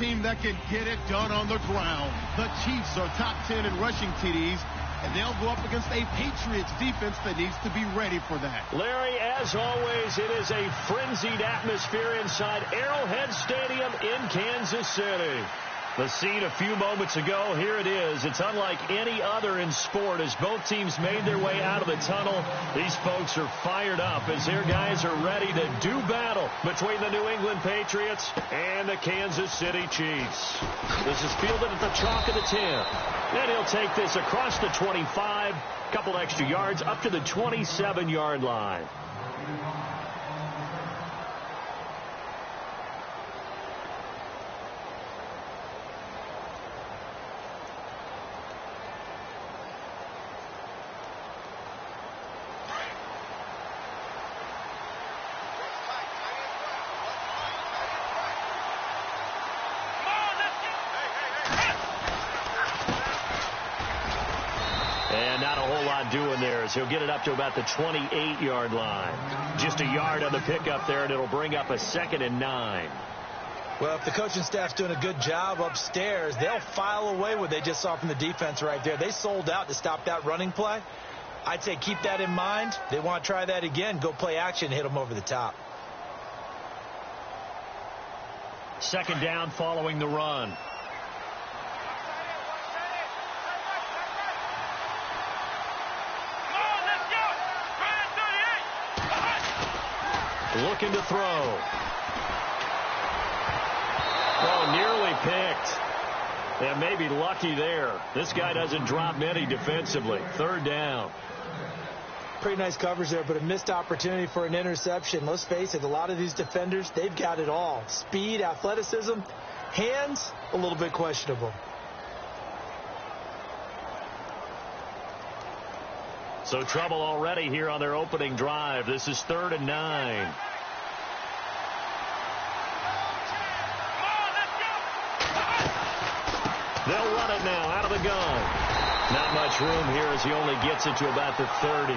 team that can get it done on the ground. The Chiefs are top 10 in rushing TDs, and they'll go up against a Patriots defense that needs to be ready for that. Larry, as always, it is a frenzied atmosphere inside Arrowhead Stadium in Kansas City. The scene a few moments ago, here it is. It's unlike any other in sport as both teams made their way out of the tunnel. These folks are fired up as their guys are ready to do battle between the New England Patriots and the Kansas City Chiefs. This is fielded at the chalk of the 10. And he'll take this across the 25, couple extra yards up to the 27-yard line. And not a whole lot doing there as he'll get it up to about the 28-yard line. Just a yard on the pickup there, and it'll bring up a 2nd and 9. Well, if the coaching staff's doing a good job upstairs, they'll file away what they just saw from the defense right there. They sold out to stop that running play. I'd say keep that in mind. They want to try that again. Go play action, hit them over the top. 2nd down following the run. Looking to throw. Oh, nearly picked. And maybe lucky there. This guy doesn't drop many defensively. 3rd down. Pretty nice coverage there, but a missed opportunity for an interception. Let's face it, a lot of these defenders, they've got it all. Speed, athleticism, hands, a little bit questionable. So trouble already here on their opening drive. This is 3rd and 9. They'll run it now out of the gun. Not much room here as he only gets it to about the 30.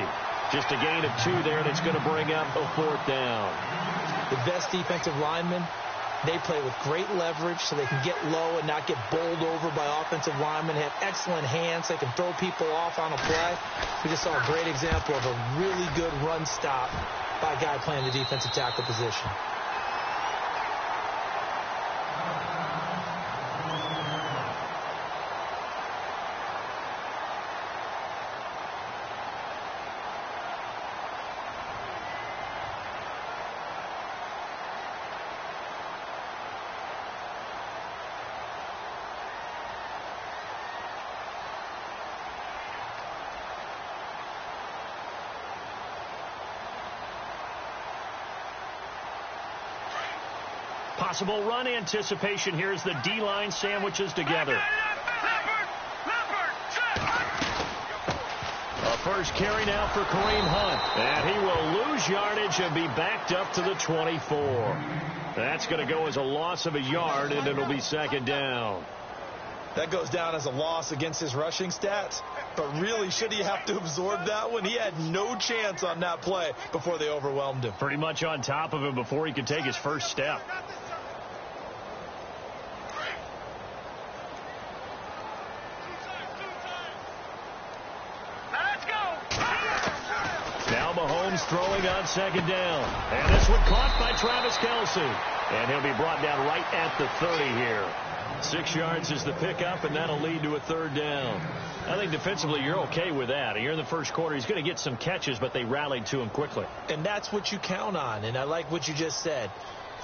Just a gain of 2 there, and it's going to bring up a 4th down. The best defensive linemen, they play with great leverage so they can get low and not get bowled over by offensive linemen. They have excellent hands. They can throw people off on a play. We just saw a great example of a really good run stop by a guy playing the defensive tackle position. Possible run anticipation here as the D-line sandwiches together. A first carry now for Kareem Hunt. And he will lose yardage and be backed up to the 24. That's going to go as a loss of a yard, and it'll be 2nd down. That goes down as a loss against his rushing stats. But really, should he have to absorb that one? He had no chance on that play before they overwhelmed him. Pretty much on top of him before he could take his first step. Now Mahomes throwing on 2nd down. And this one caught by Travis Kelce. And he'll be brought down right at the 30 here. 6 yards is the pickup, and that'll lead to a 3rd down. I think defensively you're okay with that. Here in the first quarter, he's going to get some catches, but they rallied to him quickly. And that's what you count on, and I like what you just said.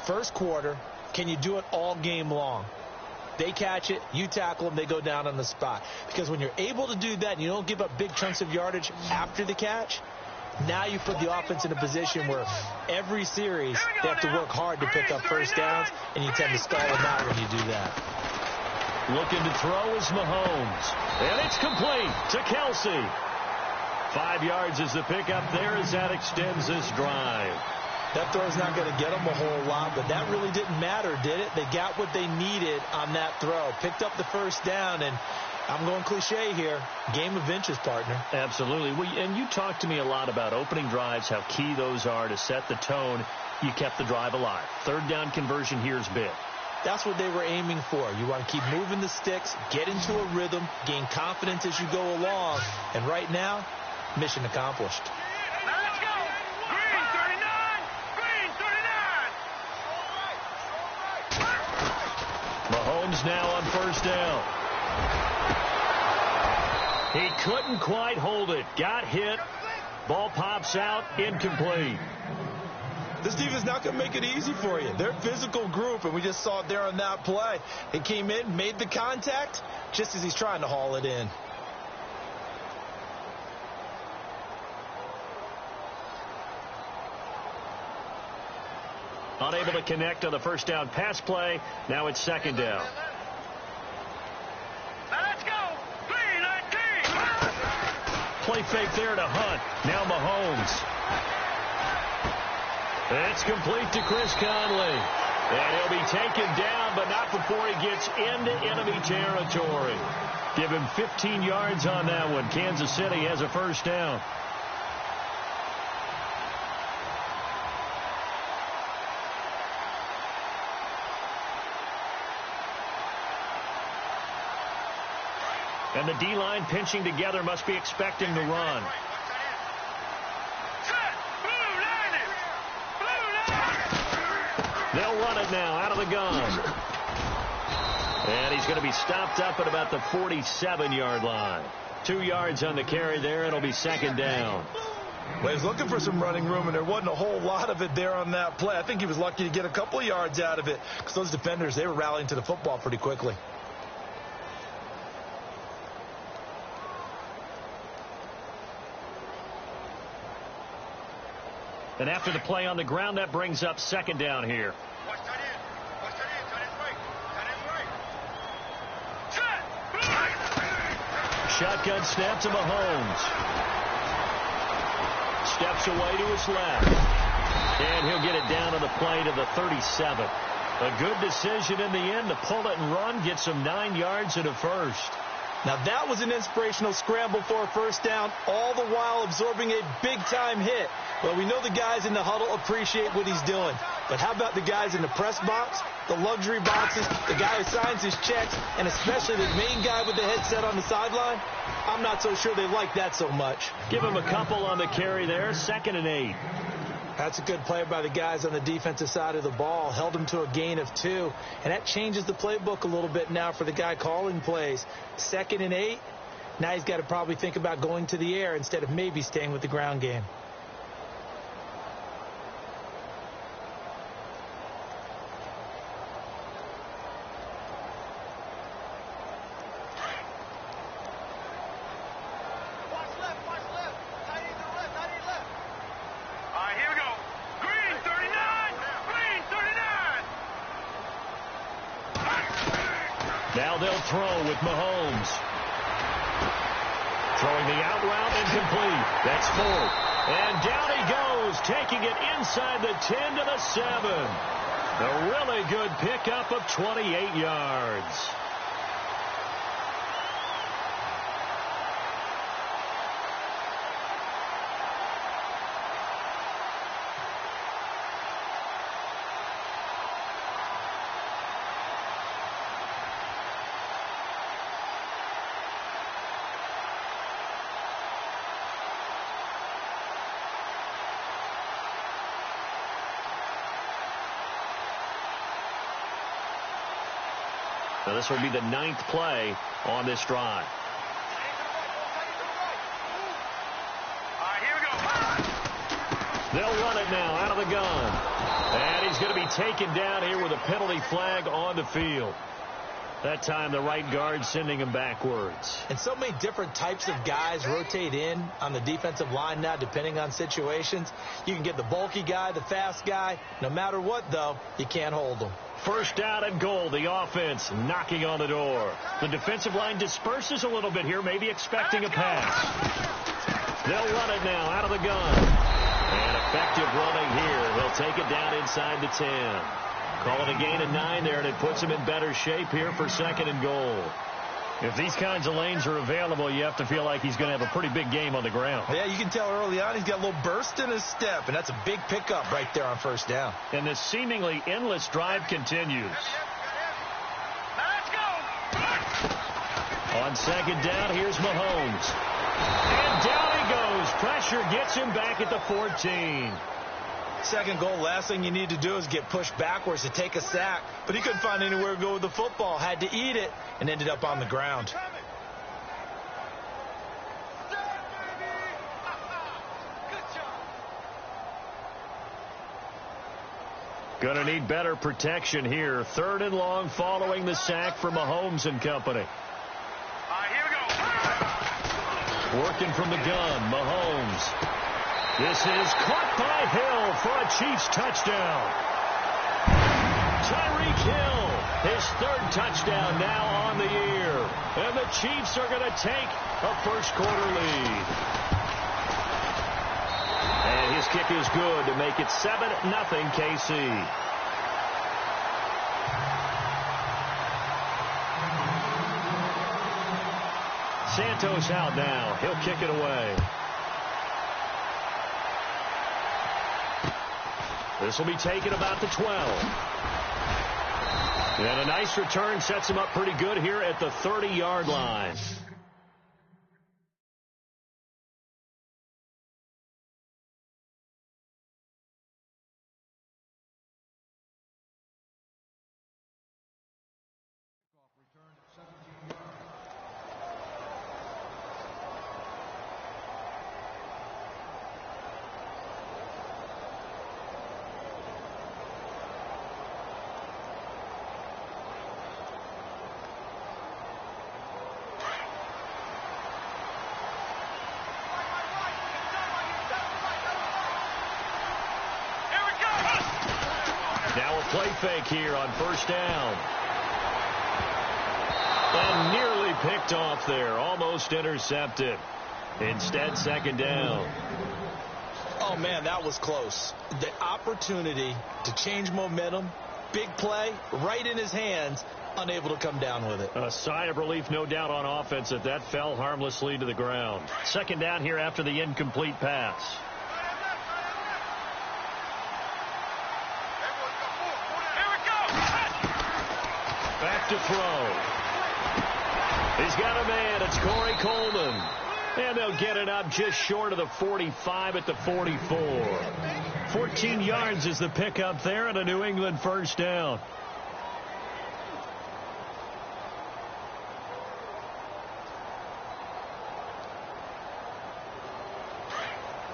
First quarter, can you do it all game long? They catch it, you tackle them, they go down on the spot. Because when you're able to do that and you don't give up big chunks of yardage after the catch, now you put the offense in a position where every series they have to work hard to pick up first downs, and you tend to stall them out when you do that. Looking to throw is Mahomes. And it's complete to Kelce. 5 yards is the pickup there as that extends this drive. That throw's not going to get them a whole lot, but that really didn't matter, did it? They got what they needed on that throw. Picked up the first down, and I'm going cliche here. Game of inches, partner. Absolutely. Well, and you talked to me a lot about opening drives, how key those are to set the tone. You kept the drive alive. 3rd down conversion here is big. That's what they were aiming for. You want to keep moving the sticks, get into a rhythm, gain confidence as you go along. And right now, mission accomplished. Now let's go. Green 39. Green 39. Mahomes now on first down. He couldn't quite hold it. Got hit. Ball pops out. Incomplete. This defense is not going to make it easy for you. They're a physical group, and we just saw it there on that play. He came in, made the contact, just as he's trying to haul it in. Unable to connect on the first down pass play. Now it's second down. Now let's go. Green 19. Play fake there to Hunt. Now Mahomes. It's complete to Chris Conley. And he'll be taken down, but not before he gets into enemy territory. Give him 15 yards on that one. Kansas City has a first down. And the D-line pinching together, must be expecting to run. They'll run it now out of the gun. And he's going to be stopped up at about the 47-yard line. 2 yards on the carry there. It'll be second down. Well, he was looking for some running room, and there wasn't a whole lot of it there on that play. I think he was lucky to get a couple of yards out of it because those defenders, they were rallying to the football pretty quickly. And after the play on the ground, that brings up second down here. Shotgun snap to Mahomes. Steps away to his left. And he'll get it down on the play to the 37. A good decision in the end to pull it and run, get some 9 yards and a first. Now, that was an inspirational scramble for a first down, all the while absorbing a big-time hit. Well, we know the guys in the huddle appreciate what he's doing. But how about the guys in the press box, the luxury boxes, the guy who signs his checks, and especially the main guy with the headset on the sideline? I'm not so sure they like that so much. Give him a couple on the carry there, 2nd and 8. That's a good play by the guys on the defensive side of the ball. Held him to a gain of 2. And that changes the playbook a little bit now for the guy calling plays. 2nd and 8. Now he's got to probably think about going to the air instead of maybe staying with the ground game. Now they'll throw with Mahomes. Throwing the out route incomplete. That's 4th. And down he goes, taking it inside the 10 to the 7. A really good pickup of 28 yards. So this will be the 9th play on this drive. Here we go. They'll run it now out of the gun. And he's going to be taken down here with a penalty flag on the field. That time the right guard sending him backwards. And so many different types of guys rotate in on the defensive line now depending on situations. You can get the bulky guy, the fast guy. No matter what, though, you can't hold them. First down and goal. The offense knocking on the door. The defensive line disperses a little bit here, maybe expecting a pass. They'll run it now out of the gun. And effective running here. He'll take it down inside the 10. Call it a gain of 9 there, and it puts him in better shape here for 2nd and goal. If these kinds of lanes are available, you have to feel like he's going to have a pretty big game on the ground. Yeah, you can tell early on he's got a little burst in his step, and that's a big pickup right there on first down. And this seemingly endless drive continues. On second down, here's Mahomes. And down he goes. Pressure gets him back at the 14. Second goal, last thing you need to do is get pushed backwards to take a sack. But he couldn't find anywhere to go with the football. Had to eat it and ended up on the ground. Gonna need better protection here. Third and long following the sack for Mahomes and company. Here we go. Working from the gun, Mahomes. This is caught by Hill for a Chiefs touchdown. Tyreek Hill, his third touchdown now on the year. And the Chiefs are going to take a first-quarter lead. And his kick is good to make it 7-0 KC. Santos out now. He'll kick it away. This will be taken about the 12. And a nice return sets him up pretty good here at the 30-yard line. Now a play fake here on first down. And nearly picked off there. Almost intercepted. Instead, second down. Oh, man, that was close. The opportunity to change momentum, big play, right in his hands, unable to come down with it. A sigh of relief, no doubt, on offense that that fell harmlessly to the ground. Second down here after the incomplete pass. Back to throw. He's got a man. It's Corey Coleman. And they'll get it up just short of the 45 at the 44. 14 yards is the pickup there and a New England first down.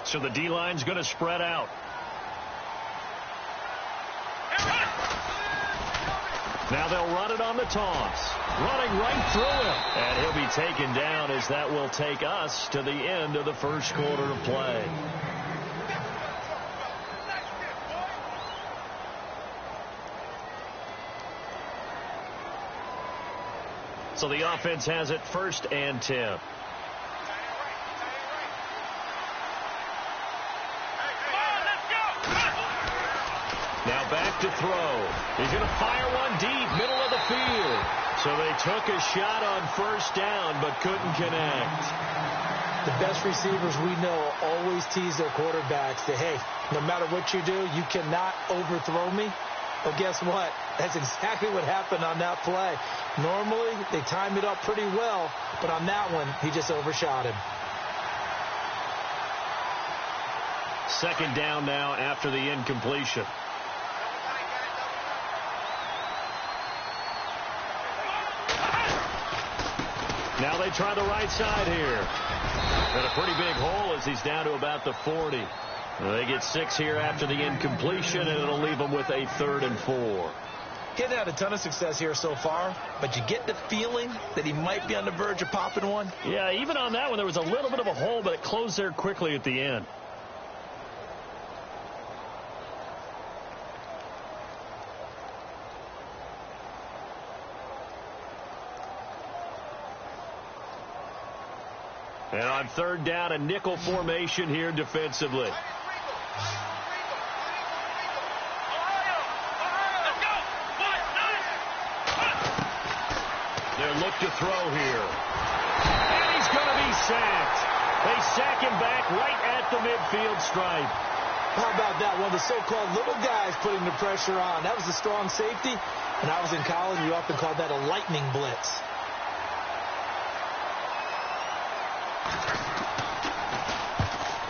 So the D-line's going to spread out. Now they'll run it on the toss. Running right through him. And he'll be taken down as that will take us to the end of the first quarter of play. So the offense has it first and 10. Now back to throw. He's going to fire one deep, middle of the field. So they took a shot on first down, but couldn't connect. The best receivers we know always tease their quarterbacks that, hey, no matter what you do, you cannot overthrow me. Well, guess what? That's exactly what happened on that play. Normally, they time it up pretty well, but on that one, he just overshot him. Second down now after the incompletion. Now they try the right side here. Got a pretty big hole as he's down to about the 40. They get 6 here after the incompletion, and it'll leave them with a 3rd and 4. He hasn't had a ton of success here so far, but you get the feeling that he might be on the verge of popping one. Yeah, even on that one, there was a little bit of a hole, but it closed there quickly at the end. And on third down, a nickel formation here defensively. They'll look to throw here. And he's going to be sacked. They sack him back right at the midfield stripe. How about that? One of the so-called little guys putting the pressure on. That was a strong safety. When I was in college, we often called that a lightning blitz.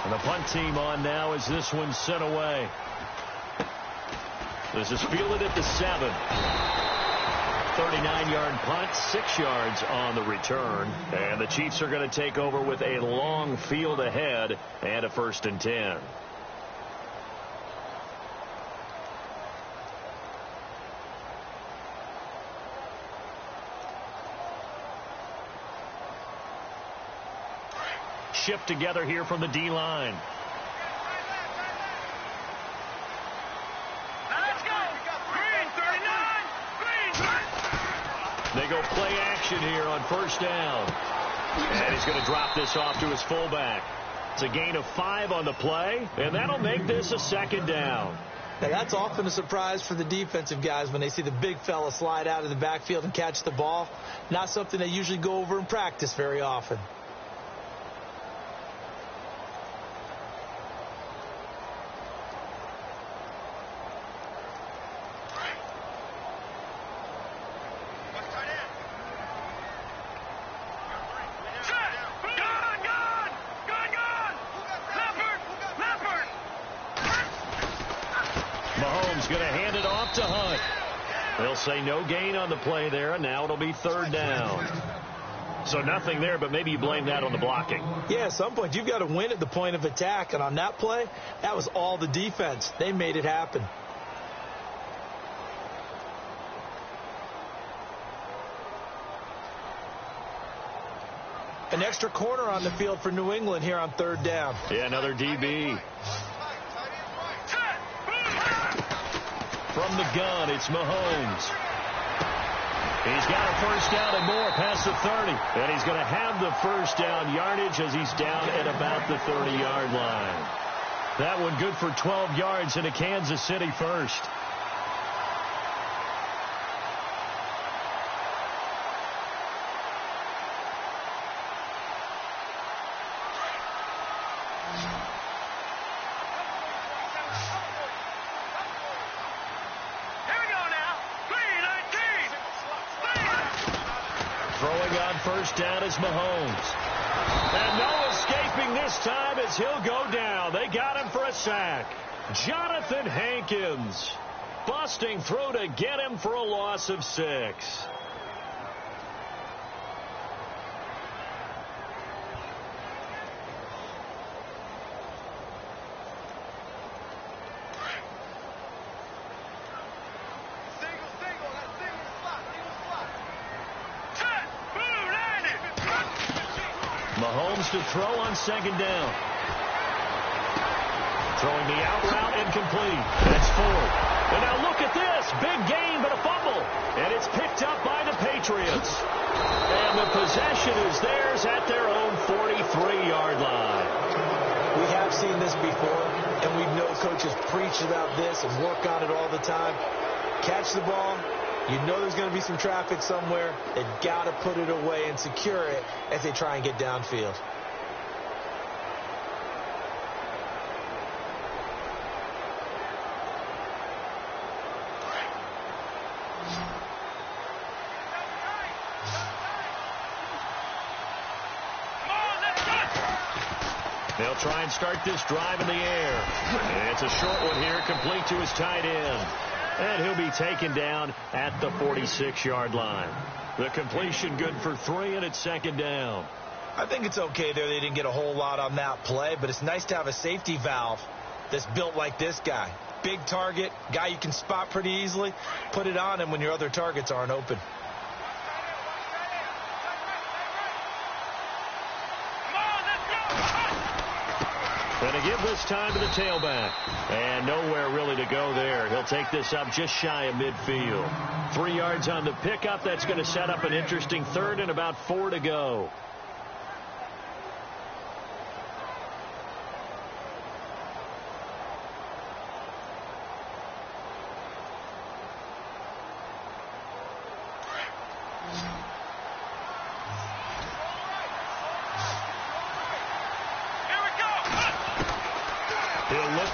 And the punt team on now as this one's sent away. This is fielded at the 7. 39-yard punt, 6 yards on the return. And the Chiefs are going to take over with a long field ahead and a 1st and 10. Shift together here from the D-line. Let's go. Green, 39. They go play action here on 1st down. And he's going to drop this off to his fullback. It's a gain of 5 on the play, and that'll make this a 2nd down. Now, that's often a surprise for the defensive guys when they see the big fella slide out of the backfield and catch the ball. Not something they usually go over in practice very often. Going to hand it off to Hunt. They'll say no gain on the play there, and now it'll be 3rd down. So nothing there, but maybe you blame that on the blocking. Yeah, at some point you've got to win at the point of attack, and on that play, that was all the defense. They made it happen. An extra corner on the field for New England here on 3rd down. Yeah, another DB. From the gun, it's Mahomes. He's got a 1st down and more past the 30. And he's going to have the 1st down yardage as he's down at about the 30-yard line. That one good for 12 yards and a Kansas City 1st. Throwing on 1st down is Mahomes. And no escaping this time as he'll go down. They got him for a sack. Jonathan Hankins. Busting through to get him for a loss of 6. Mahomes to throw on 2nd down. Throwing the out route incomplete. That's 4th. And now look at this. Big gain, but a fumble. And it's picked up by the Patriots. And the possession is theirs at their own 43-yard line. We have seen this before, and we know coaches preach about this and work on it all the time. Catch the ball. You know there's going to be some traffic somewhere. They've got to put it away and secure it as they try and get downfield. They'll try and start this drive in the air. And it's a short one here, complete to his tight end. And he'll be taken down at the 46-yard line. The completion good for 3, and it's 2nd down. I think it's okay there. They didn't get a whole lot on that play, but it's nice to have a safety valve that's built like this guy. Big target, guy you can spot pretty easily. Put it on him when your other targets aren't open. Going to give this time to the tailback. And nowhere really to go there. He'll take this up just shy of midfield. 3 yards on the pickup. That's going to set up an interesting 3rd and about 4 to go.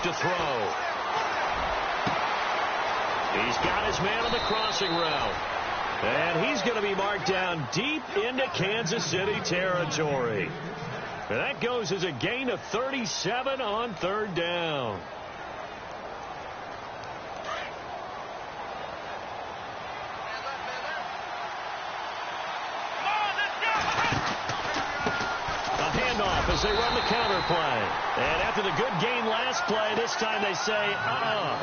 To throw. He's got his man on the crossing route. And he's going to be marked down deep into Kansas City territory. And that goes as a gain of 37 on third down. As they run the counter play. And after the good gain last play, this time they say,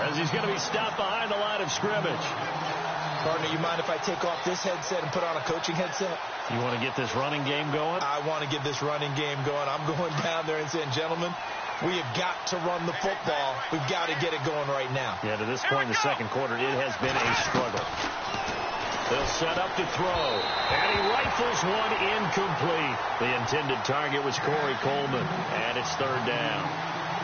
as he's going to be stopped behind the line of scrimmage. Partner, you mind if I take off this headset and put on a coaching headset? You want to get this running game going? I want to get this running game going. I'm going down there and saying, gentlemen, we have got to run the football. We've got to get it going right now. Yeah, to this point in the second quarter, it has been a struggle. They'll set up to throw, and he rifles one incomplete. The intended target was Corey Coleman, and it's third down.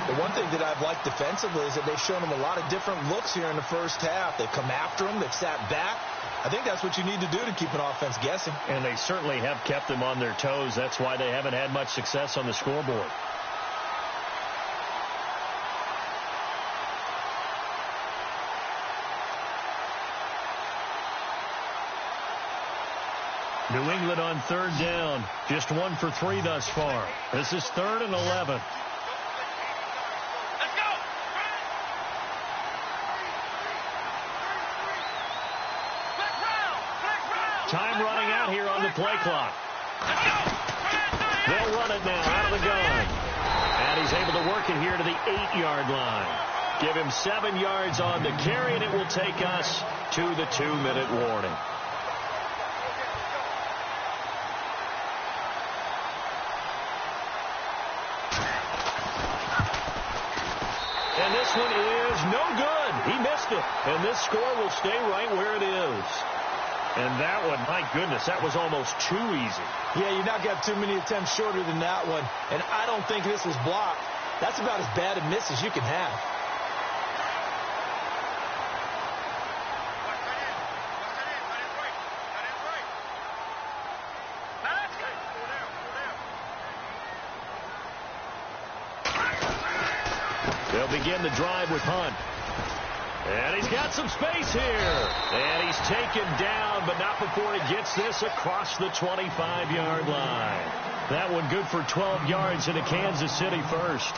The one thing that I've liked defensively is that they've shown him a lot of different looks here in the first half. They've come after him. They've sat back. I think that's what you need to do to keep an offense guessing. And they certainly have kept them on their toes. That's why they haven't had much success on the scoreboard. New England on third down. Just 1 for 3 thus far. This is 3rd and 11. Let's go. Time running out here on the play clock. Let's go. They'll run it now out of the gun. And he's able to work it here to the 8-yard line. Give him 7 yards on the carry, and it will take us to the 2-minute warning. And this one is no good. He missed it. And this score will stay right where it is. And that one, my goodness, that was almost too easy. Yeah, you not got too many attempts shorter than that one. And I don't think this was blocked. That's about as bad a miss as you can have. They'll begin the drive with Hunt. And he's got some space here. And he's taken down, but not before he gets this across the 25-yard line. That one good for 12 yards into Kansas City first.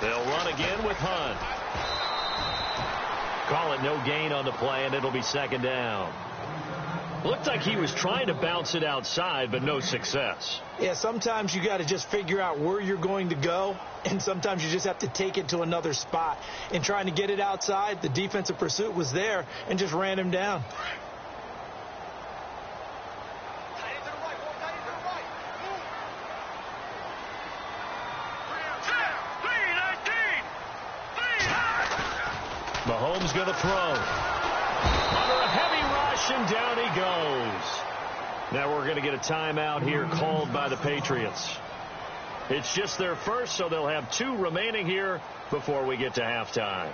They'll run again with Hunt. Call it no gain on the play, and it'll be second down. Looked like he was trying to bounce it outside, but no success. Yeah, sometimes you got to just figure out where you're going to go, and sometimes you just have to take it to another spot. In trying to get it outside, the defensive pursuit was there and just ran him down. Mahomes going to throw. Under a heavy rush, and down he goes. Now we're going to get a timeout here called by the Patriots. It's just their first, so they'll have 2 remaining here before we get to halftime.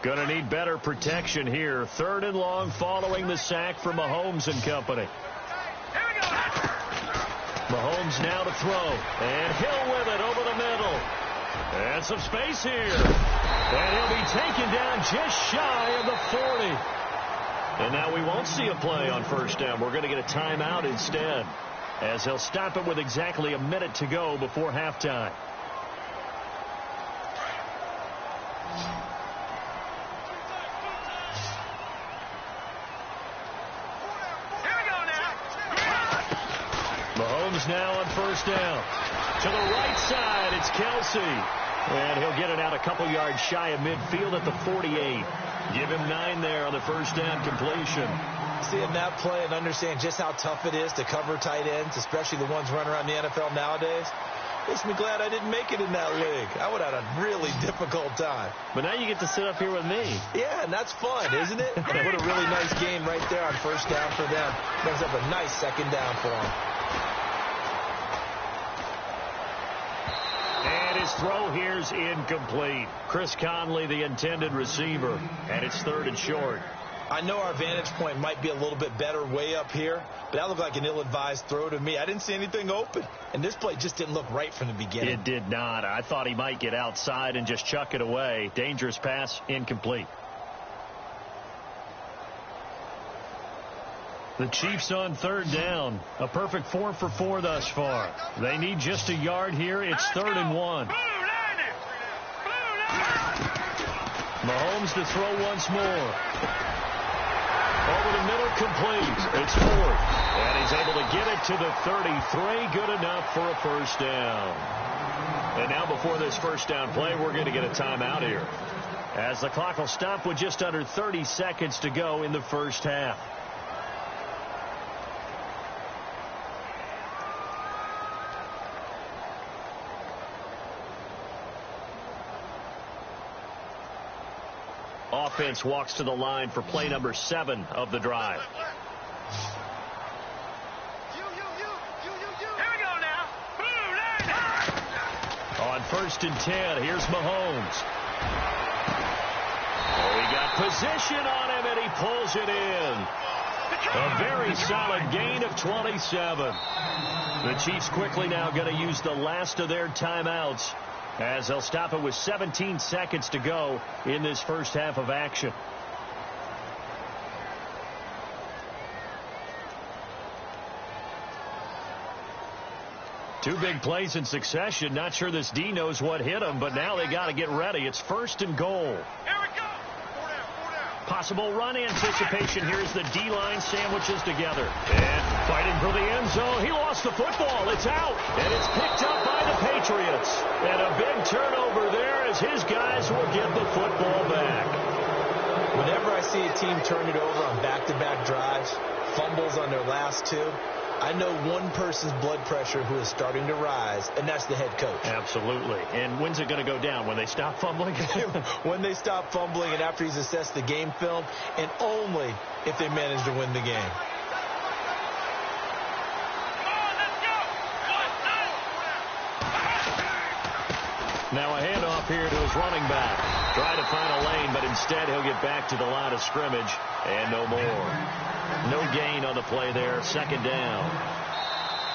Going to need better protection here. 3rd and long following the sack from Mahomes and company. Mahomes now to throw. And Hill with it over the middle. And some space here. And he'll be taken down just shy of the 40. And now we won't see a play on first down. We're going to get a timeout instead, as he'll stop it with exactly a minute to go before halftime. Mahomes now on first down. To the right side, it's Kelsey. And he'll get it out a couple yards shy of midfield at the 48. Give him 9 there on the first down completion. Seeing that play and understand just how tough it is to cover tight ends, especially the ones running around the NFL nowadays. Makes me glad I didn't make it in that league. I would have had a really difficult time. But now you get to sit up here with me. Yeah, and that's fun, isn't it? And what a really nice game right there on first down for them. Brings up a nice second down for them. And his throw here's incomplete. Chris Conley, the intended receiver, and it's 3rd and short. I know our vantage point might be a little bit better way up here, but that looked like an ill-advised throw to me. I didn't see anything open, and this play just didn't look right from the beginning. It did not. I thought he might get outside and just chuck it away. Dangerous pass, incomplete. The Chiefs on 3rd down. A perfect 4 for 4 thus far. They need just a yard here. It's 3rd and 1. Mahomes to throw once more. Over the middle, complete. It's 4th. And he's able to get it to the 33. Good enough for a first down. And now before this first down play, we're going to get a timeout here, as the clock will stop with just under 30 seconds to go in the first half. Offense walks to the line for play number 7 of the drive. Here we go now. On 1st and 10, here's Mahomes. Oh, he got position on him, and he pulls it in. A very solid gain of 27. The Chiefs quickly now going to use the last of their timeouts, as they'll stop it with 17 seconds to go in this first half of action. Two big plays in succession. Not sure this D knows what hit him, but now they got to get ready. It's 1st and goal. Here we go. 4 down. Possible run anticipation. Here's the D-line sandwiches together. And fighting for the end zone. He lost the football. It's out. And it's picked up by the Patriots. And a big turnover there as his guys will get the football back. Whenever I see a team turn it over on back-to-back drives, fumbles on their last 2, I know one person's blood pressure who is starting to rise, and that's the head coach. Absolutely. And when's it going to go down? When they stop fumbling? When they stop fumbling and after he's assessed the game film, and only if they manage to win the game. Now a handoff here to his running back. Try to find a lane, but instead he'll get back to the line of scrimmage, and no more. No gain on the play there. 2nd down.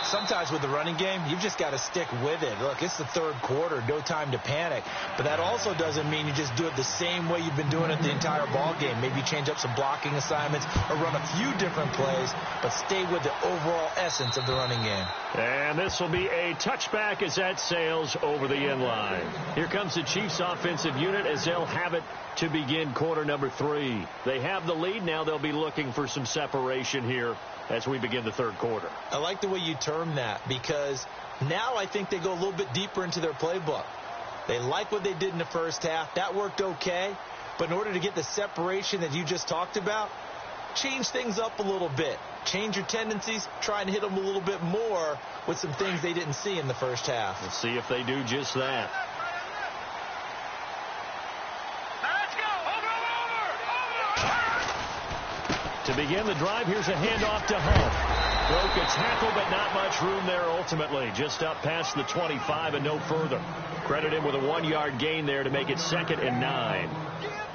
Sometimes with the running game, you've just got to stick with it. Look, it's the 3rd quarter, no time to panic. But that also doesn't mean you just do it the same way you've been doing it the entire ball game. Maybe change up some blocking assignments or run a few different plays, but stay with the overall essence of the running game. And this will be a touchback as that sails over the end line. Here comes the Chiefs offensive unit as they'll have it to begin quarter number 3. They have the lead. Now they'll be looking for some separation here as we begin the 3rd quarter. I like the way you term that, because now I think they go a little bit deeper into their playbook. They like what they did in the first half. That worked okay. But in order to get the separation that you just talked about, change things up a little bit. Change your tendencies. Try and hit them a little bit more with some things they didn't see in the first half. We'll see if they do just that. To begin the drive, here's a handoff to Hunt. Broke a tackle, but not much room there ultimately. Just up past the 25 and no further. Credit him with a 1-yard gain there to make it 2nd and 9.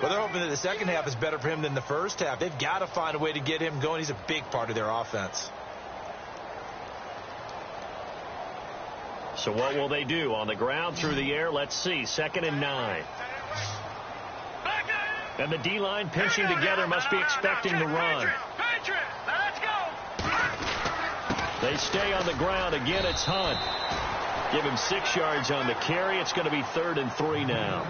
Well, they're hoping that the second half is better for him than the first half. They've got to find a way to get him going. He's a big part of their offense. So what will they do? On the ground, through the air, let's see. 2nd and 9. And the D-line pinching together, must be expecting to run. They stay on the ground. Again, it's Hunt. Give him 6 yards on the carry. It's going to be 3rd and 3 now.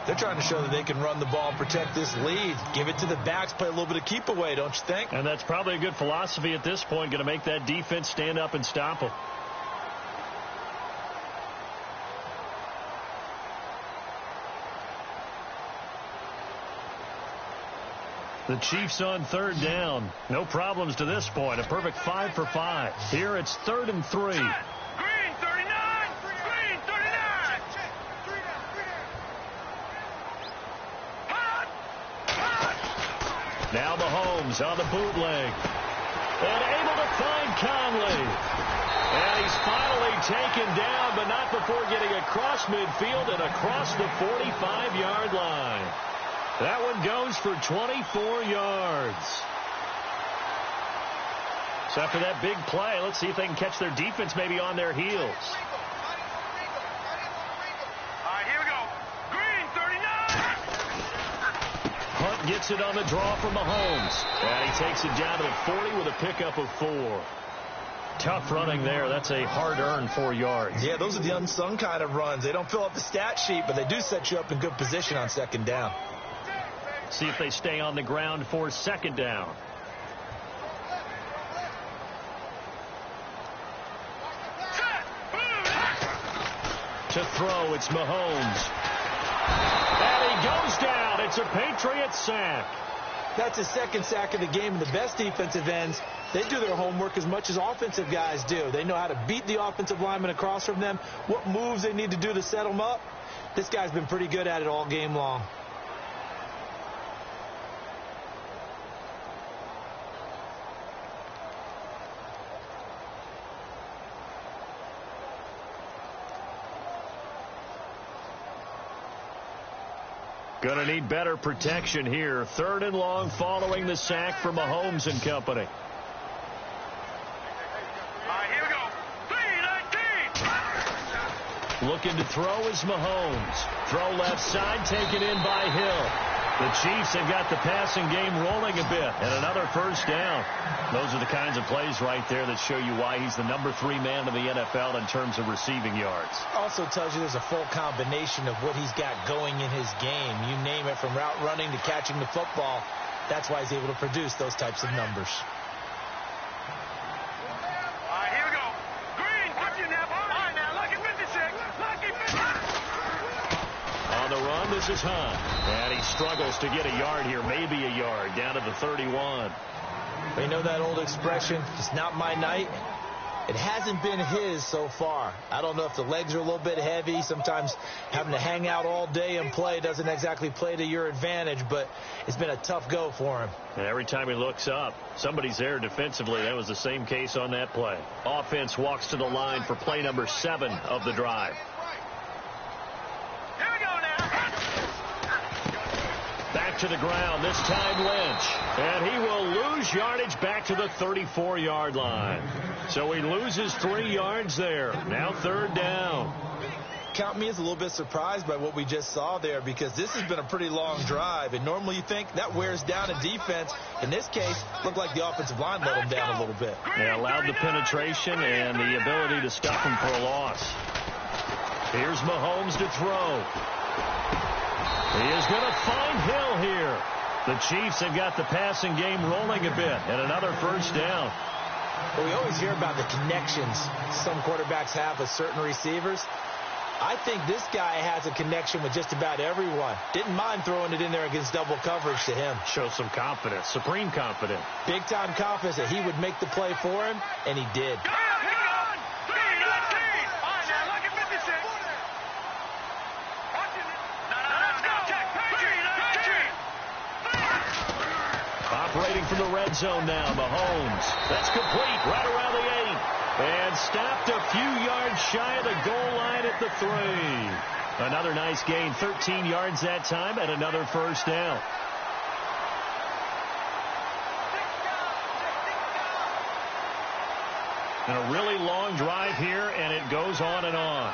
They're trying to show that they can run the ball and protect this lead. Give it to the backs, play a little bit of keep away, don't you think? And that's probably a good philosophy at this point. Going to make that defense stand up and stop them. The Chiefs on 3rd down. No problems to this point. A perfect 5 for 5. Here it's 3rd and 3. Green 39. Green Now Mahomes on the bootleg. And able to find Conley. And he's finally taken down, but not before getting across midfield and across the 45-yard line. That one goes for 24 yards. So after that big play, let's see if they can catch their defense maybe on their heels. All right, here we go. Green, 39. Hunt gets it on the draw from Mahomes. And he takes it down to the 40 with a pickup of 4. Tough running there. That's a hard-earned 4 yards. Yeah, those are the unsung kind of runs. They don't fill up the stat sheet, but they do set you up in good position on second down. See if they stay on the ground for second down. To throw, it's Mahomes. And he goes down. It's a Patriots sack. That's his second sack of the game, and the best defensive ends, they do their homework as much as offensive guys do. They know how to beat the offensive lineman across from them, what moves they need to do to set them up. This guy's been pretty good at it all game long. Going to need better protection here. 3rd and long following the sack from Mahomes and company. All right, here we go. 3-19. Looking to throw is Mahomes. Throw left side, taken in by Hill. The Chiefs have got the passing game rolling a bit. And another first down. Those are the kinds of plays right there that show you why he's the number 3 man in the NFL in terms of receiving yards. Also tells you there's a full combination of what he's got going in his game. You name it, from route running to catching the football. That's why he's able to produce those types of numbers. All right, here we go. Green, watch it now. All right, now, lucky 56. Lucky 56. On the run, this is Hunt. And he struggles to get a yard here, maybe a yard, down to the 31. You know that old expression, it's not my night? It hasn't been his so far. I don't know if the legs are a little bit heavy. Sometimes having to hang out all day and play doesn't exactly play to your advantage, but it's been a tough go for him. And every time he looks up, somebody's there defensively. That was the same case on that play. Offense walks to the line for play number 7 of the drive. Here we go now. Back to the ground, this time Lynch. And he will lose yardage back to the 34-yard line. So he loses 3 yards there. Now 3rd down. Count me as a little bit surprised by what we just saw there, because this has been a pretty long drive. And normally you think that wears down a defense. In this case, looked like the offensive line let him down a little bit. They allowed the penetration and the ability to stop him for a loss. Here's Mahomes to throw. He is going to find Hill here. The Chiefs have got the passing game rolling a bit, and another first down. Well, we always hear about the connections some quarterbacks have with certain receivers. I think this guy has a connection with just about everyone. Didn't mind throwing it in there against double coverage to him. Shows some confidence, supreme confidence. Big-time confidence that he would make the play for him, and he did. Operating from the red zone now, Mahomes. That's complete right around the 8. And stopped a few yards shy of the goal line at the 3. Another nice gain, 13 yards that time, and another first down. And a really long drive here, and it goes on and on.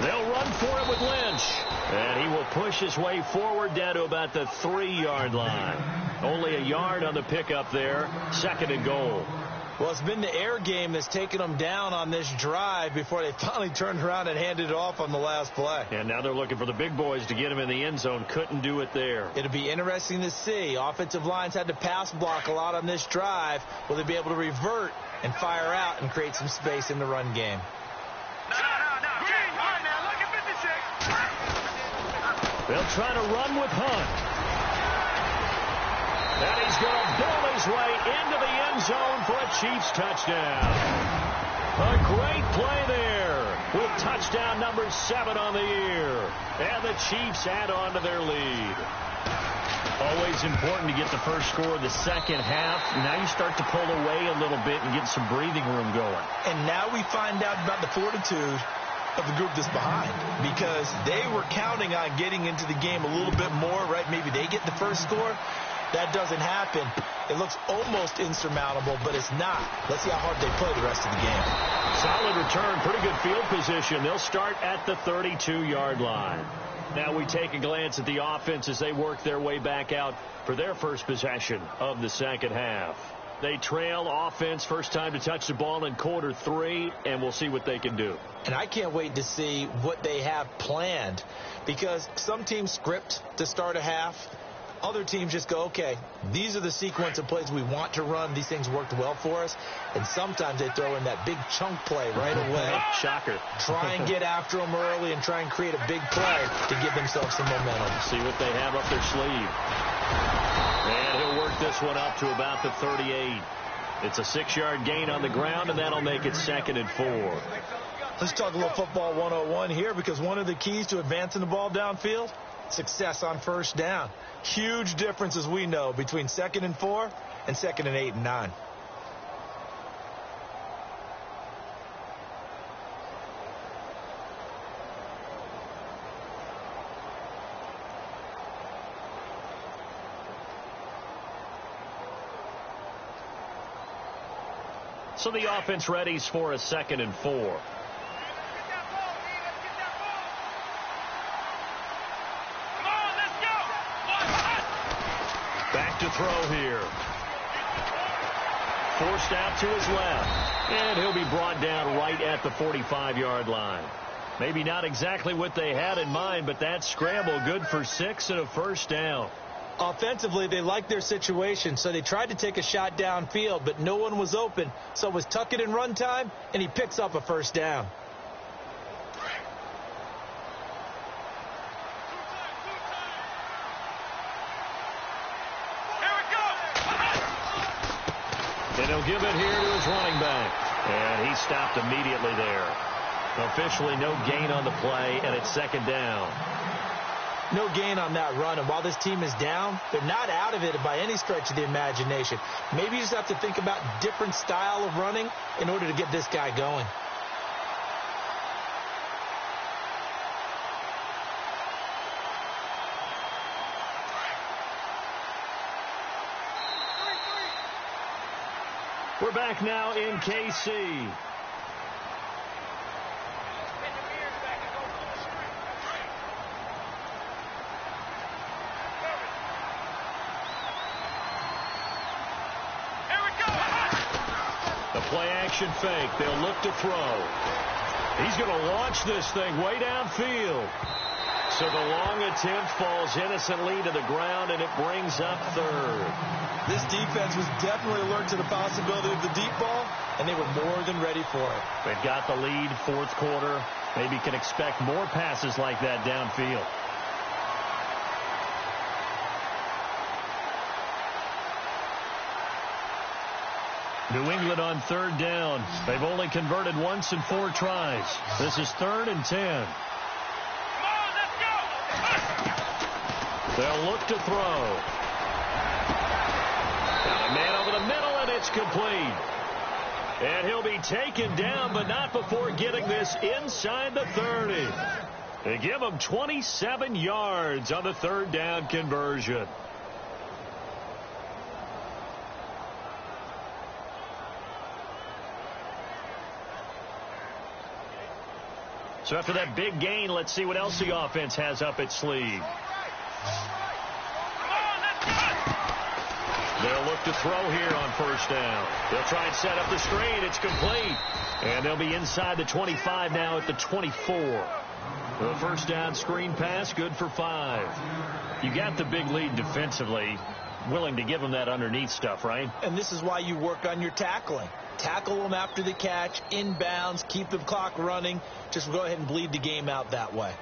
They'll run for it with Lynch. And he will push his way forward down to about the 3-yard line. Only a yard on the pickup there. 2nd and goal. Well, it's been the air game that's taken them down on this drive before they finally turned around and handed it off on the last play. And now they're looking for the big boys to get him in the end zone. Couldn't do it there. It'll be interesting to see. Offensive lines had to pass block a lot on this drive. Will they be able to revert and fire out and create some space in the run game? They'll try to run with Hunt. And he's going to ball his way into the end zone for a Chiefs touchdown. A great play there with touchdown number 7 on the year. And the Chiefs add on to their lead. Always important to get the first score of the second half. Now you start to pull away a little bit and get some breathing room going. And now we find out about the fortitude of the group that's behind, because they were counting on getting into the game a little bit more, right? Maybe they get the first score. That doesn't happen. It looks almost insurmountable, but it's not. Let's see how hard they play the rest of the game. Solid return, pretty good field position. They'll start at the 32-yard line. Now we take a glance at the offense as they work their way back out for their first possession of the second half. They trail offense, first time to touch the ball in quarter 3, and we'll see what they can do. And I can't wait to see what they have planned, because some teams script to start a half. Other teams just go, okay, these are the sequence of plays we want to run. These things worked well for us. And sometimes they throw in that big chunk play right away. Shocker. Try and get after them early and try and create a big play to give themselves some momentum. See what they have up their sleeve. And he'll work this one up to about the 38. It's a 6-yard gain on the ground, and that'll make it 2nd and 4. Let's talk a little football 101 here, because one of the keys to advancing the ball downfield, success on first down. Huge difference, as we know, between 2nd and 4 and 2nd and 8 and 9. So the offense readies for a 2nd and 4. To throw here. Forced out to his left. And he'll be brought down right at the 45-yard line. Maybe not exactly what they had in mind, but that scramble good for 6 and a first down. Offensively, they liked their situation, so they tried to take a shot downfield, but no one was open. So it was tuck it and run time, and he picks up a first down. And he'll give it here to his running back. And he stopped immediately there. Officially no gain on the play, and it's 2nd down. No gain on that run, and while this team is down, they're not out of it by any stretch of the imagination. Maybe you just have to think about different style of running in order to get this guy going. We're back now in KC. The play-action fake. They'll look to throw. He's going to launch this thing way downfield. So the long attempt falls innocently to the ground, and it brings up 3rd. This defense was definitely alert to the possibility of the deep ball, and they were more than ready for it. They've got the lead, 4th quarter. Maybe can expect more passes like that downfield. New England on 3rd down. They've only converted once in 4 tries. This is 3rd and 10. They'll look to throw. Got a man over the middle, and it's complete. And he'll be taken down, but not before getting this inside the 30. They give him 27 yards on the 3rd down conversion. So after that big gain, let's see what else the offense has up its sleeve. They'll look to throw here on 1st down. They'll try and set up the screen. It's complete. And they'll be inside the 25 now at the 24. The 1st down screen pass, good for 5. You got the big lead defensively. Willing to give them that underneath stuff, right? And this is why you work on your tackling. Tackle them after the catch, inbounds, keep the clock running. Just go ahead and bleed the game out that way.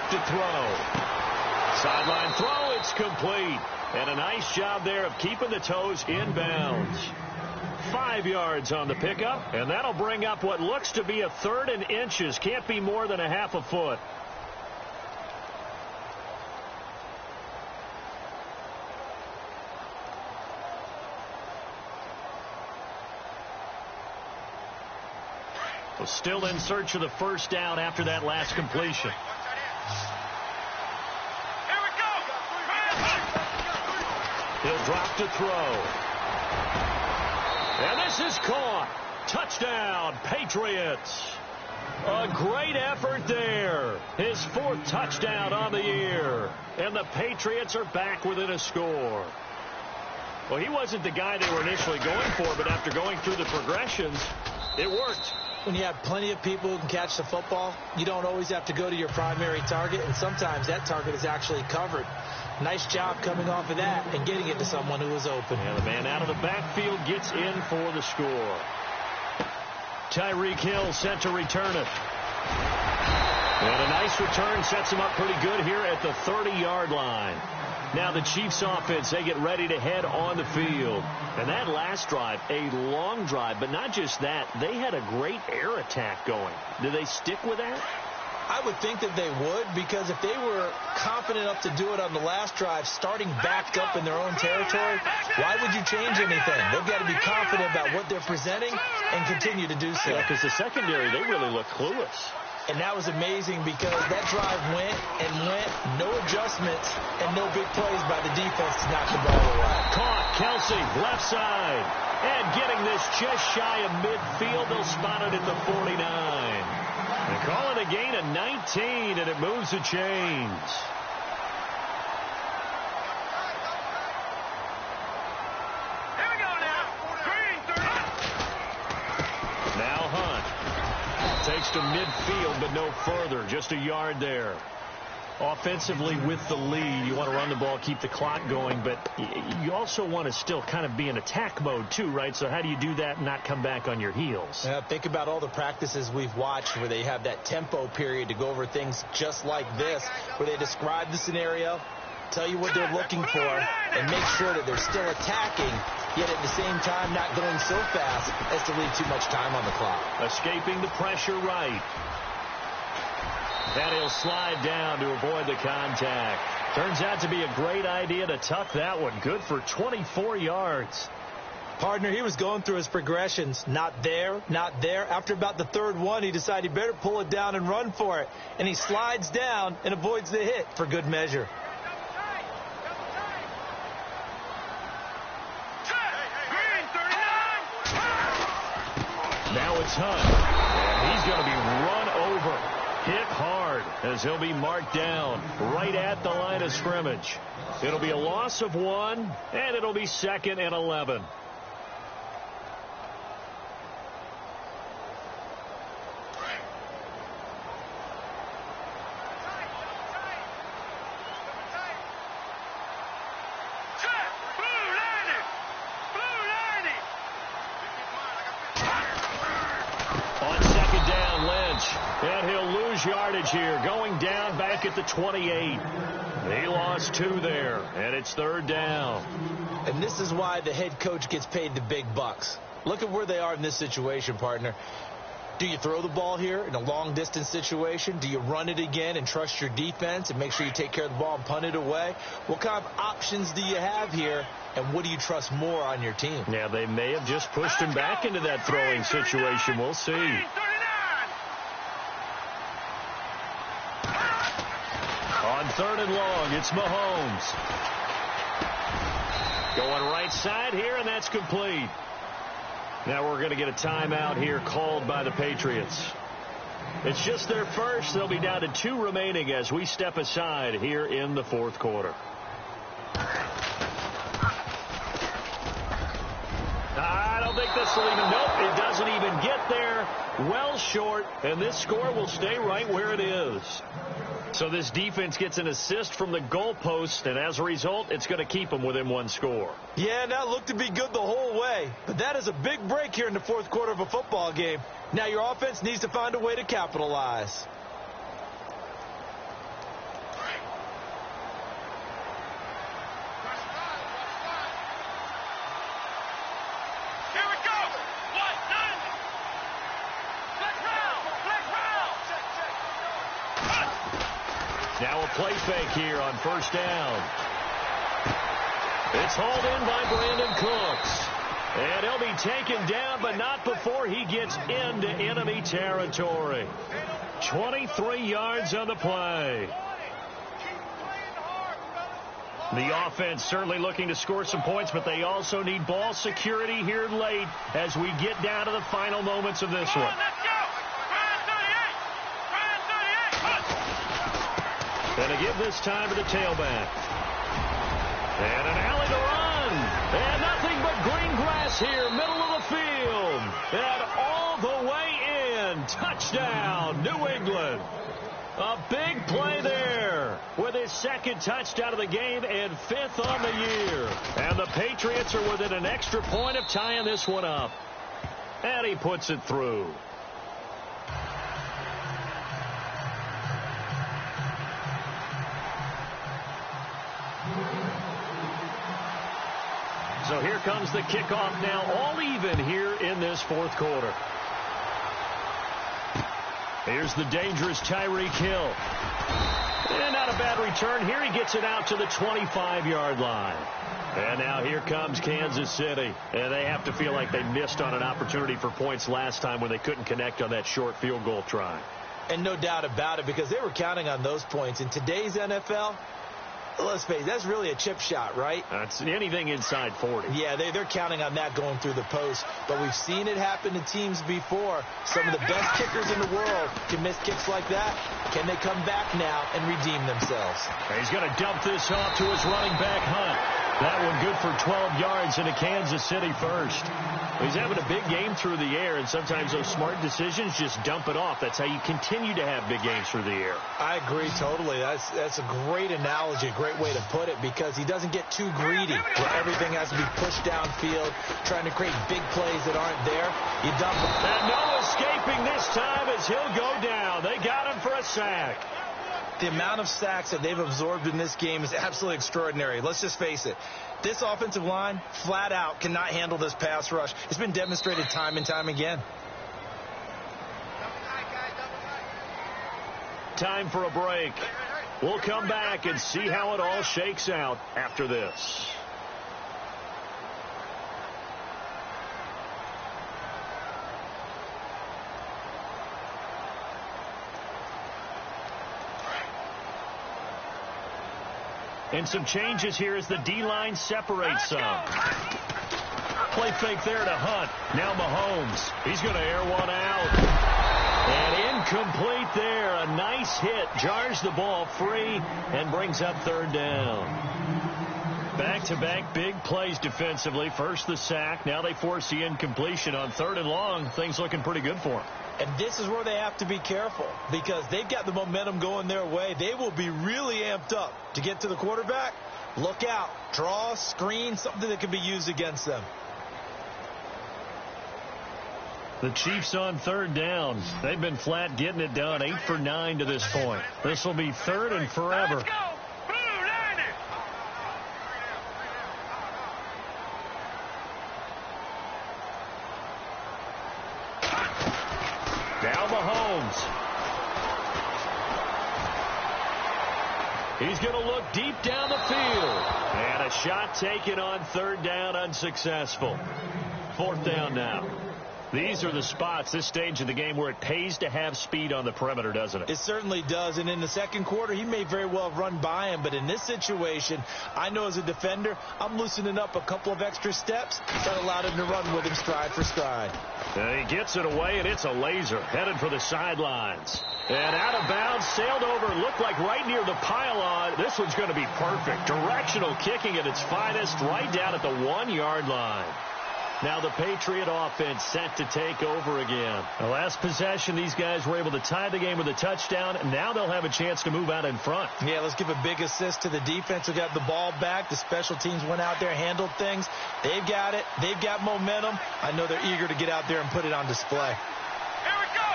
back to throw. Sideline throw, it's complete. And a nice job there of keeping the toes in bounds. 5 yards on the pickup, and that'll bring up what looks to be a 3rd and inches. Can't be more than a half a foot. Well, still in search of the first down after that last completion. He'll drop to throw. And this is caught. Touchdown, Patriots. A great effort there. His 4th touchdown on the year. And the Patriots are back within a score. Well, he wasn't the guy they were initially going for, but after going through the progressions, it worked. When you have plenty of people who can catch the football, you don't always have to go to your primary target, and sometimes that target is actually covered. Nice job coming off of that and getting it to someone who was open. And the man out of the backfield gets in for the score. Tyreek Hill set to return it. And a nice return sets him up pretty good here at the 30-yard line. Now the Chiefs offense, they get ready to head on the field. And that last drive, a long drive, but not just that, they had a great air attack going. Do they stick with that? I would think that they would, because if they were confident enough to do it on the last drive, starting backed up in their own territory, why would you change anything? They've got to be confident about what they're presenting and continue to do so. Yeah, because the secondary, they really look clueless. And that was amazing because that drive went and went, no adjustments and no big plays by the defense to knock the ball away. Caught, Kelsey, left side. And getting this just shy of midfield, they'll spot it at the 49. They call it a gain of 19, and it moves the chains. Here we go now. Green, 30. Now Hunt. Takes to midfield, but no further. Just a yard there. Offensively with the lead, you want to run the ball, keep the clock going, but you also want to still kind of be in attack mode too, right? So how do you do that and not come back on your heels? Think about all the practices we've watched where they have that tempo period to go over things just like this, where they describe the scenario, tell you what they're looking for, and make sure that they're still attacking, yet at the same time not going so fast as to leave too much time on the clock. Escaping the pressure right. And he'll slide down to avoid the contact. Turns out to be a great idea to tuck that one. Good for 24 yards. Partner, he was going through his progressions. Not there, not there. After about the 3rd one, he decided he better pull it down and run for it. And he slides down and avoids the hit for good measure. Now it's Hunt. And he's going to be run over. Hit hard as he'll be marked down right at the line of scrimmage. It'll be a loss of 1, and it'll be 2nd and 11. And he'll lose yardage here, going down back at the 28. He lost 2 there, and it's 3rd down. And this is why the head coach gets paid the big bucks. Look at where they are in this situation, partner. Do you throw the ball here in a long-distance situation? Do you run it again and trust your defense and make sure you take care of the ball and punt it away? What kind of options do you have here, and what do you trust more on your team? Yeah, they may have just pushed him back into that throwing situation. We'll see. On 3rd and long, it's Mahomes. Going right side here, and that's complete. Now we're going to get a timeout here called by the Patriots. It's just their first. They'll be down to 2 remaining as we step aside here in the 4th quarter. I don't think this will even, nope, it doesn't even get there. Well short, and this score will stay right where it is. So this defense gets an assist from the goalpost, and as a result, it's going to keep them within 1 score. Yeah, that looked to be good the whole way. But that is a big break here in the 4th quarter of a football game. Now your offense needs to find a way to capitalize. Now a play fake here on first down. It's hauled in by Brandon Cooks. And he'll be taken down, but not before he gets into enemy territory. 23 yards on the play. The offense certainly looking to score some points, but they also need ball security here late as we get down to the final moments of this one. And to give this time to the tailback. And an alley to run. And nothing but green grass here, middle of the field. And all the way in. Touchdown, New England. A big play there with his second touchdown of the game and 5th on the year. And the Patriots are within an extra point of tying this one up. And he puts it through. So here comes the kickoff now, all even here in this fourth quarter. Here's the dangerous Tyreek Hill. And not a bad return here. He gets it out to the 25-yard line. And now here comes Kansas City. And they have to feel like they missed on an opportunity for points last time when they couldn't connect on that short field goal try. And no doubt about it, because they were counting on those points. In today's NFL, let's face it, that's really a chip shot, right? That's anything inside 40. Yeah, they're counting on that going through the post. But we've seen it happen to teams before. Some of the best kickers in the world can miss kicks like that. Can they come back now and redeem themselves? He's going to dump this off to his running back, Hunt. That one good for 12 yards into Kansas City first. He's having a big game through the air, and sometimes those smart decisions just dump it off. That's how you continue to have big games through the air. I agree totally. That's a great analogy, a great way to put it, because he doesn't get too greedy where everything has to be pushed downfield, trying to create big plays that aren't there. You dump it. And no escaping this time as he'll go down. They got him for a sack. The amount of sacks that they've absorbed in this game is absolutely extraordinary. Let's just face it. This offensive line, flat out, cannot handle this pass rush. It's been demonstrated time and time again. Time for a break. We'll come back and see how it all shakes out after this. And some changes here as the D-line separates some. Play fake there to Hunt. Now Mahomes. He's going to air one out. And incomplete there. A nice hit. Jars the ball free and brings up third down. Back-to-back big plays defensively. First the sack. Now they force the incompletion on 3rd and long. Things looking pretty good for them. And this is where they have to be careful, because they've got the momentum going their way. They will be really amped up to get to the quarterback. Look out. Draw, screen, something that can be used against them. The Chiefs on 3rd down. They've been flat getting it done. 8 for 9 to this point. This will be 3rd and forever. Let's go. Blue line. Now Mahomes. He's going to look deep down the field. And a shot taken on 3rd down, unsuccessful. 4th down now. These are the spots, this stage of the game, where it pays to have speed on the perimeter, doesn't it? It certainly does. And in the second quarter, he may very well run by him. But in this situation, I know as a defender, I'm loosening up a couple of extra steps that allowed him to run with him stride for stride. And he gets it away, and it's a laser headed for the sidelines. And out of bounds, sailed over, looked like right near the pylon. This one's going to be perfect. Directional kicking at its finest, right down at the 1-yard line. Now the Patriot offense set to take over again. The last possession, these guys were able to tie the game with a touchdown. Now they'll have a chance to move out in front. Yeah, let's give a big assist to the defense who got the ball back. The special teams went out there, handled things. They've got it. They've got momentum. I know they're eager to get out there and put it on display. Here we go.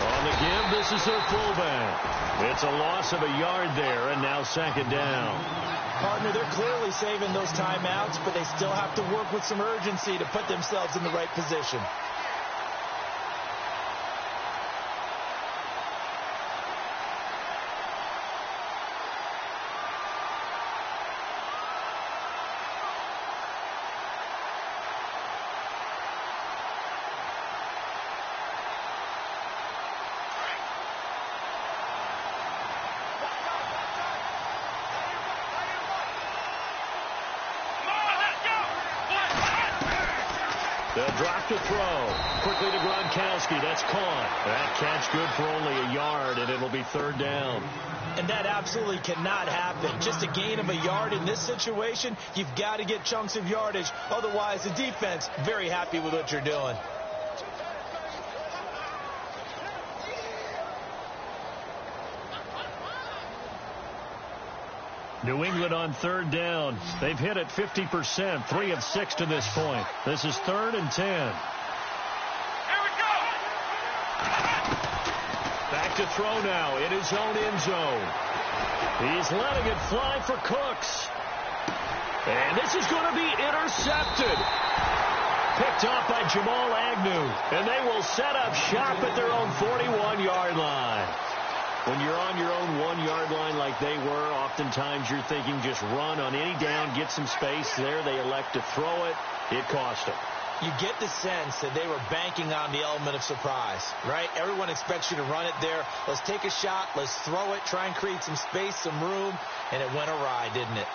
On the give, this is their fullback. It's a loss of a yard there, and now 2nd down. Partner, they're clearly saving those timeouts, but they still have to work with some urgency to put themselves in the right position. Drop to throw. Quickly to Gronkowski. That's caught. That catch good for only a yard, and it'll be third down. And that absolutely cannot happen. Just a gain of a yard in this situation, you've got to get chunks of yardage. Otherwise, the defense, very happy with what you're doing. New England on third down. They've hit it 50%, 3 of 6 to this point. This is 3rd and 10. Here we go. Back to throw now in his own end zone. He's letting it fly for Cooks. And this is going to be intercepted. Picked off by Jamal Agnew. And they will set up shop at their own 41-yard line. When you're on your own 1-yard line like they were, oftentimes you're thinking just run on any down, get some space. There they elect to throw it. It cost them. You get the sense that they were banking on the element of surprise, right? Everyone expects you to run it there. Let's take a shot. Let's throw it. Try and create some space, some room. And it went awry, didn't it?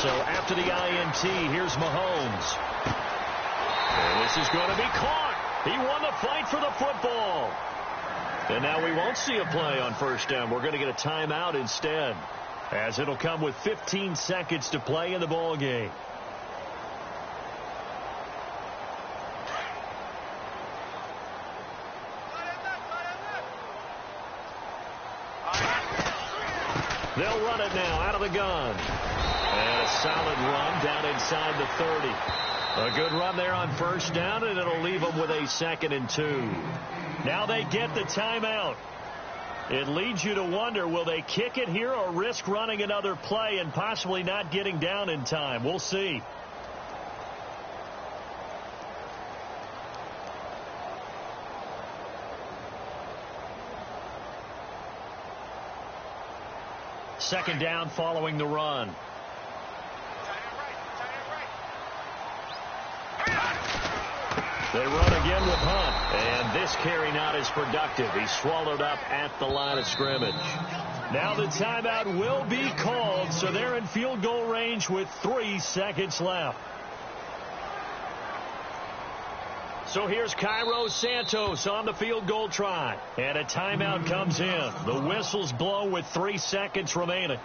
So after the INT, here's Mahomes. And this is going to be caught. He won the fight for the football. And now we won't see a play on first down. We're going to get a timeout instead, as it'll come with 15 seconds to play in the ball game. They'll run it now out of the gun. And a solid run down inside the 30. A good run there on first down, and it'll leave them with a 2nd and 2. Now they get the timeout. It leads you to wonder, will they kick it here or risk running another play and possibly not getting down in time? We'll see. Second down following the run. They run again with Hunt, and this carry not as productive. He's swallowed up at the line of scrimmage. Now the timeout will be called, so they're in field goal range with 3 seconds left. So here's Cairo Santos on the field goal try, and a timeout comes in. The whistles blow with 3 seconds remaining.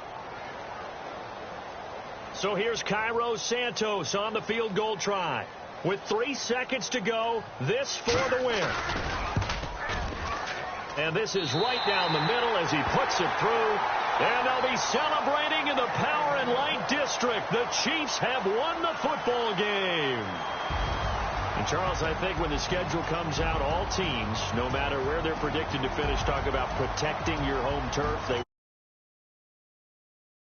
So here's Cairo Santos on the field goal try. With 3 seconds to go, this for the win. And this is right down the middle as he puts it through. And they'll be celebrating in the Power and Light District. The Chiefs have won the football game. And Charles, I think when the schedule comes out, all teams, no matter where they're predicted to finish, talk about protecting your home turf. They